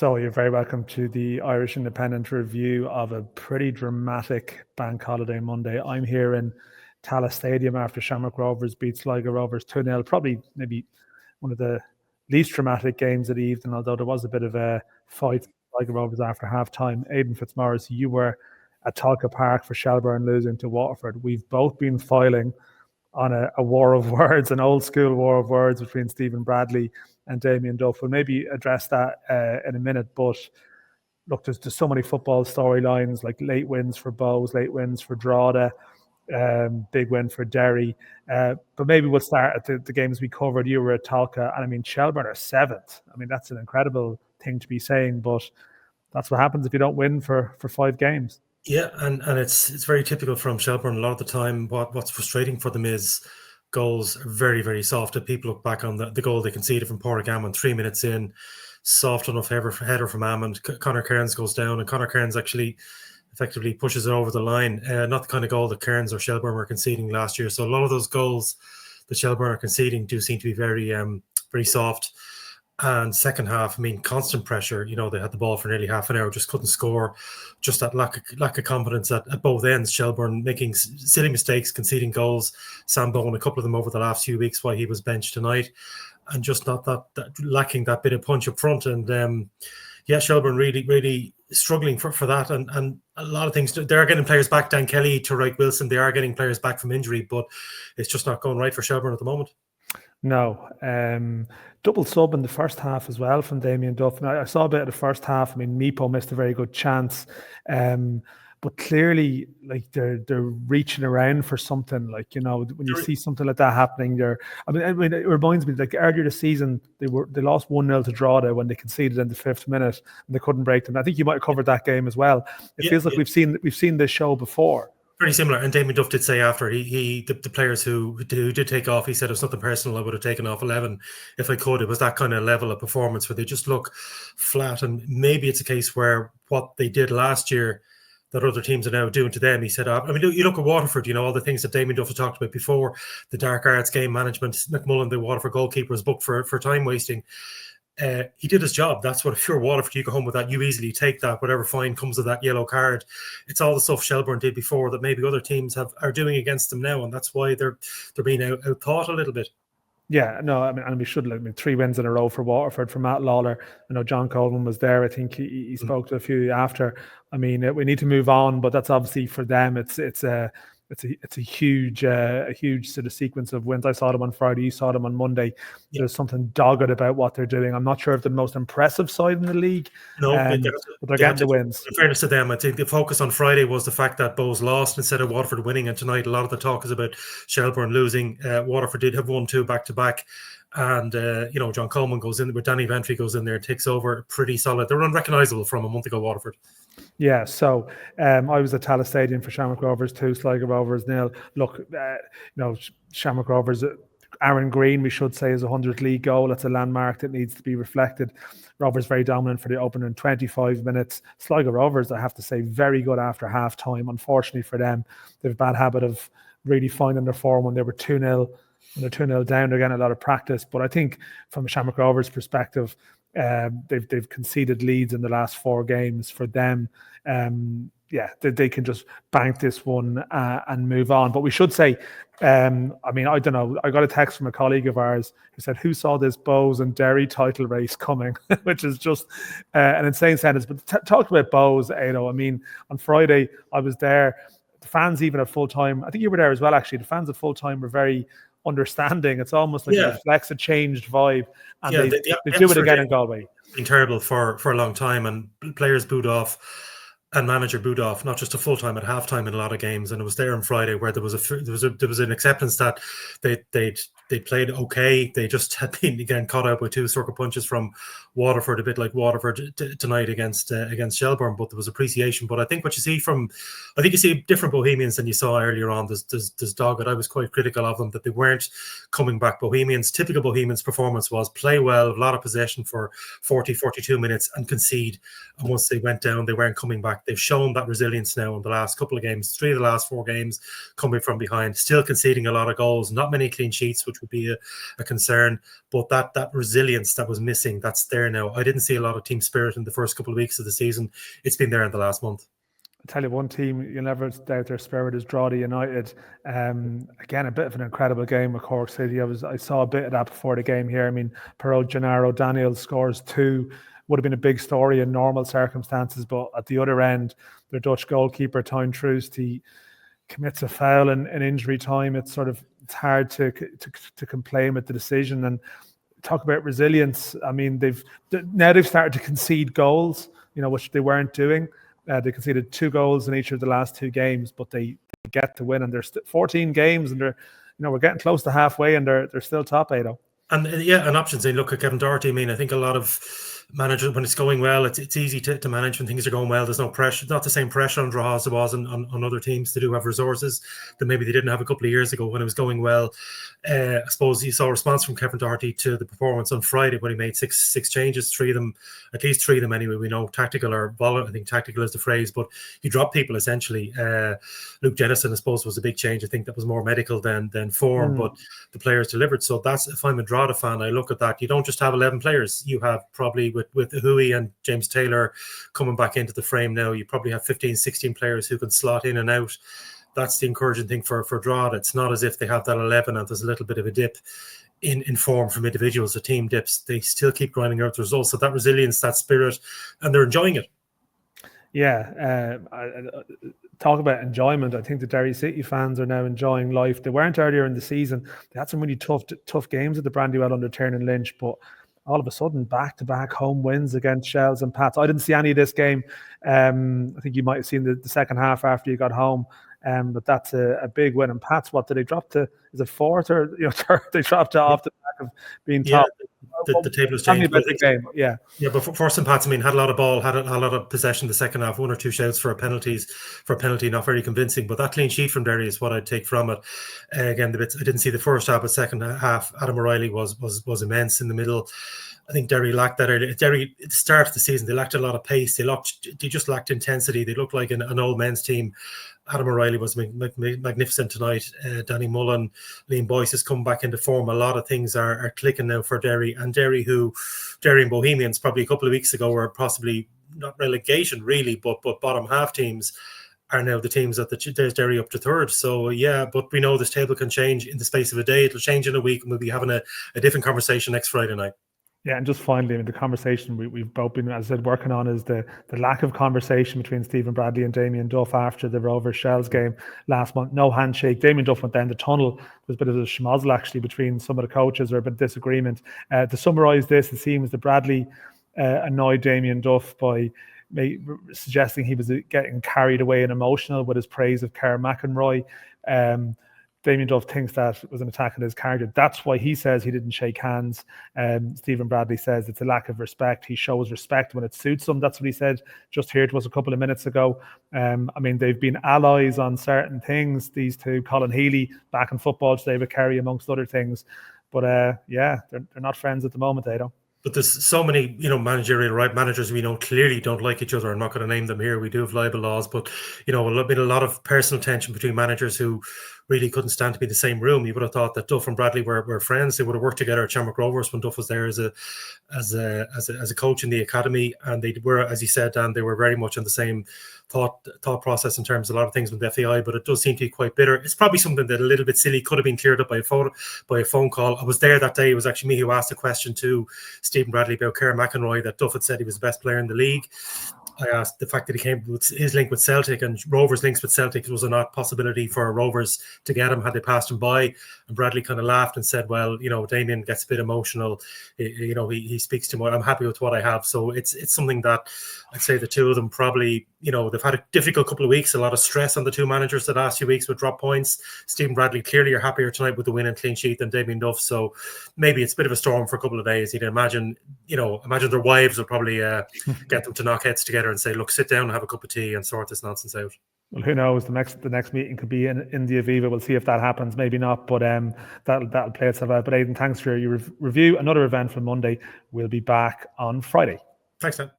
So you're very welcome to the Irish Independent review of a pretty dramatic bank holiday Monday. I'm here in Tallaght Stadium after Shamrock Rovers beat Sligo Rovers 2-0. Probably maybe one of the least dramatic games of the evening, although there was a bit of a fight for Sligo Rovers after half-time. Aidan Fitzmaurice, you were at Talca Park for Shelbourne losing to Waterford. We've both been filing on a war of words, an old school war of words between Stephen Bradley and Damien Duff. We'll maybe address that in a minute, but look, there's so many football storylines, like late wins for Bows, late wins for Drogheda, big win for Derry. But maybe we'll start at the games we covered. You were at Talca, and I mean, Shelbourne are 7th. I mean, that's an incredible thing to be saying, but that's what happens if you don't win for 5 games. Yeah, and it's very typical from Shelbourne. A lot of the time, what's frustrating for them is goals are very, very soft. If people look back on the goal they conceded from Pádraig Amond 3 minutes in, soft enough header from Amond. Conor Kearns goes down, and Conor Kearns actually effectively pushes it over the line. Not the kind of goal that Kearns or Shelbourne were conceding last year. So a lot of those goals that Shelbourne are conceding do seem to be very, very soft. And second half, I mean, constant pressure. You know, they had the ball for nearly half an hour, just couldn't score. Just that lack of confidence at both ends. Shelbourne making silly mistakes, conceding goals. Sam Bowen, a couple of them over the last few weeks while he was benched tonight. And just not that lacking that bit of punch up front. And Shelbourne really struggling for that. And a lot of things, they are getting players back. Dan Kelly to Wright Wilson, they are getting players back from injury, but it's just not going right for Shelbourne at the moment. No. Double sub in the first half as well from Damien Duff. Now, I saw a bit of the first half. I mean, Meepo missed a very good chance. But clearly, like they're reaching around for something. Like, you know, when you see something like that happening, I mean, it reminds me, like earlier this season, they lost 1-0 to Drogheda when they conceded in the 5th minute and they couldn't break them. I think you might have covered that game as well. It feels like we've seen this show before. Very similar. And Damien Duff did say after the players who did take off, he said it was nothing personal. I would have taken off 11 if I could. It was that kind of level of performance where they just look flat. And maybe it's a case where what they did last year that other teams are now doing to them. He said, I mean, you look at Waterford, you know, all the things that Damien Duff had talked about before, the dark arts, game management. McMullen, the Waterford goalkeeper, was booked for time wasting. He did his job. That's what, if you're Waterford, you go home with that. You easily take that, whatever fine comes of that yellow card. It's all the stuff Shelbourne did before that maybe other teams are doing against them now, and that's why they're being out-thought a little bit. Yeah, no, I mean, and we should look. I mean, 3 wins in a row for Waterford, for Matt Lawler. I know John Coleman was there. I think he spoke to a few after. I mean, we need to move on, but that's obviously for them. It's a huge sort of sequence of wins. I saw them on Friday. You saw them on Monday. Yeah. There's something dogged about what they're doing. I'm not sure if they're the most impressive side in the league. No, but they're getting the wins. In fairness to them, I think the focus on Friday was the fact that Bows lost instead of Waterford winning. And tonight, a lot of the talk is about Shelbourne losing. Waterford did have 1-2 back-to-back. And, John Coleman goes in, with Danny Ventry goes in there, takes over, pretty solid. They're unrecognisable from a month ago, Waterford. Yeah, so I was at Tallaght Stadium for Shamrock Rovers 2, Sligo Rovers 0. Look, Shamrock Rovers, Aaron Green, we should say, is a 100th league goal. That's a landmark that needs to be reflected. Rovers very dominant for the opening 25 minutes. Sligo Rovers, I have to say, very good after half-time. Unfortunately for them, they have a bad habit of really finding their form when they were 2-0. When they're 2-0 down, they're getting a lot of practice. But I think from a Shamrock Rovers perspective, they've conceded leads in the last 4 games. For them, they can just bank this one and move on. But we should say, I mean, I don't know, I got a text from a colleague of ours who said, who saw this Bows and Derry title race coming? Which is just an insane sentence. But talk about Bows, Ado. I mean, on Friday, I was there. The fans, even at full time, I think you were there as well, actually. The fans at full time were very understanding. It's almost like it reflects a changed vibe, and they do it again in Galway. Been terrible for a long time, and players booed off and manager booed off, not just a full time at halftime in a lot of games. And it was there on Friday where there was an acceptance that they played okay. They just had been again caught out by 2 sucker punches from Waterford, a bit like Waterford tonight against Shelbourne. But there was appreciation. But I think what you see you see different Bohemians than you saw earlier on. There's dogged. I was quite critical of them that they weren't coming back. Typical Bohemians performance was play well, a lot of possession for 42 minutes and concede. And once they went down, they weren't coming back. They've shown that resilience now in the last couple of games, 3 of the last 4 games coming from behind, still conceding a lot of goals, not many clean sheets, which would be a concern. But that resilience that was missing, that's there there now. I didn't see a lot of team spirit in the first couple of weeks of the season. It's been there in the last month. I tell you, one team you'll never doubt their spirit is Drogheda United. Again, a bit of an incredible game with Cork City. I saw a bit of that before the game here. I mean, Pero Gennaro Daniel scores 2. Would have been a big story in normal circumstances, but at the other end, their Dutch goalkeeper Tyne Troost, he commits a foul in injury time. It's hard to complain with the decision. And talk about resilience. I mean, they've started to concede goals, which they weren't doing. They conceded 2 goals in each of the last 2 games, but they get to win. And there's 14 games, and we're getting close to halfway, and they're still top 8. And and options. They look at Kevin Doherty. I mean, I think a lot of managers, when it's going well, it's easy to manage when things are going well. There's no pressure, not the same pressure on Drogheda as there was on other teams. They do have resources that maybe they didn't have a couple of years ago when it was going well. I suppose you saw a response from Kevin Doherty to the performance on Friday when he made six changes, at least three of them anyway. We know tactical or volatile. I think tactical is the phrase, but he dropped people essentially. Luke Jennison, I suppose, was a big change. I think that was more medical than form, but the players delivered. So that's, if I'm a Drogheda fan, I look at that. You don't just have 11 players. You have probably with Hui and James Taylor coming back into the frame now, you probably have 15, 16 players who can slot in and out. That's the encouraging thing for Drogheda. It's not as if they have that 11 and there's a little bit of a dip in form from individuals. The team dips. They still keep grinding out the results. So that resilience, that spirit, and they're enjoying it. Yeah, talk about enjoyment. I think the Derry City fans are now enjoying life. They weren't earlier in the season. They had some really tough games at the Brandywell under Tiernan Lynch, but all of a sudden, back-to-back home wins against Shells and Pats. I didn't see any of this game. I think you might have seen the second half after you got home. But that's a big win. And Pats, what did they drop to? Is it 4th or third? They dropped off the back of being top. The table has changed. But the game. Yeah, but for St. Pat's, I mean, had a lot of ball, had a lot of possession the second half, 1 or 2 shouts for a penalty, not very convincing. But that clean sheet from Derry is what I'd take from it. Again, I didn't see the first half, but second half, Adam O'Reilly was immense in the middle. I think Derry lacked that early. Derry, at the start of the season, they lacked a lot of pace. They just lacked intensity. They looked like an old men's team. Adam O'Reilly was magnificent tonight. Danny Mullen, Liam Boyce has come back into form. A lot of things are clicking now for Derry. And Derry and Bohemians probably a couple of weeks ago were possibly not relegation really, but bottom half teams are now the teams there's Derry up to 3rd. So yeah, but we know this table can change in the space of a day. It'll change in a week, and we'll be having a different conversation next Friday night. Yeah, and just finally, the conversation we've both been, as I said, working on is the lack of conversation between Stephen Bradley and Damien Duff after the Rovers Shells game last month. No handshake. Damien Duff went down the tunnel. There was a bit of a schmozzle actually between some of the coaches, or a bit of disagreement. To summarise this, it seems that Bradley annoyed Damien Duff by suggesting he was getting carried away and emotional with his praise of Kerr McEnroy. Damien Duff thinks that was an attack on his character. That's why he says he didn't shake hands. Stephen Bradley says it's a lack of respect. He shows respect when it suits him. That's what he said just here to us a couple of minutes ago. I mean, they've been allies on certain things, these two. Colin Healy back in football today with Kerry, amongst other things. But they're not friends at the moment, they don't. But there's so many, managerial managers we know clearly don't like each other. I'm not going to name them here. We do have libel laws, but been a lot of personal tension between managers who really couldn't stand to be in the same room. You would have thought that Duff and Bradley were friends. They would have worked together at Shamrock Rovers when Duff was there as a coach in the academy, and they were, as you said, Dan, they were very much on the same thought process in terms of a lot of things with the FAI, but it does seem to be quite bitter. It's probably something that a little bit silly could have been cleared up by a phone call. I was there that day. It was actually me who asked a question to Stephen Bradley about Kerr McEnroy, that Duff had said he was the best player in the league. I asked the fact that he came with his link with Celtic and Rovers' links with Celtic, was a not possibility for Rovers to get him had they passed him by. And Bradley kind of laughed and said, well, Damien gets a bit emotional. He speaks to me. I'm happy with what I have. So it's something that I'd say the two of them probably, they've had a difficult couple of weeks, a lot of stress on the two managers the last few weeks with drop points. Stephen Bradley clearly are happier tonight with the win and clean sheet than Damien Duff. So maybe it's a bit of a storm for a couple of days. You can imagine their wives will probably get them to knock heads together and say, look, sit down and have a cup of tea and sort this nonsense out. Well, who knows? The next meeting could be in the Aviva. We'll see if that happens. Maybe not, but that'll play itself out. But Aidan, thanks for your review. Another event from Monday. We'll be back on Friday. Thanks, Dan.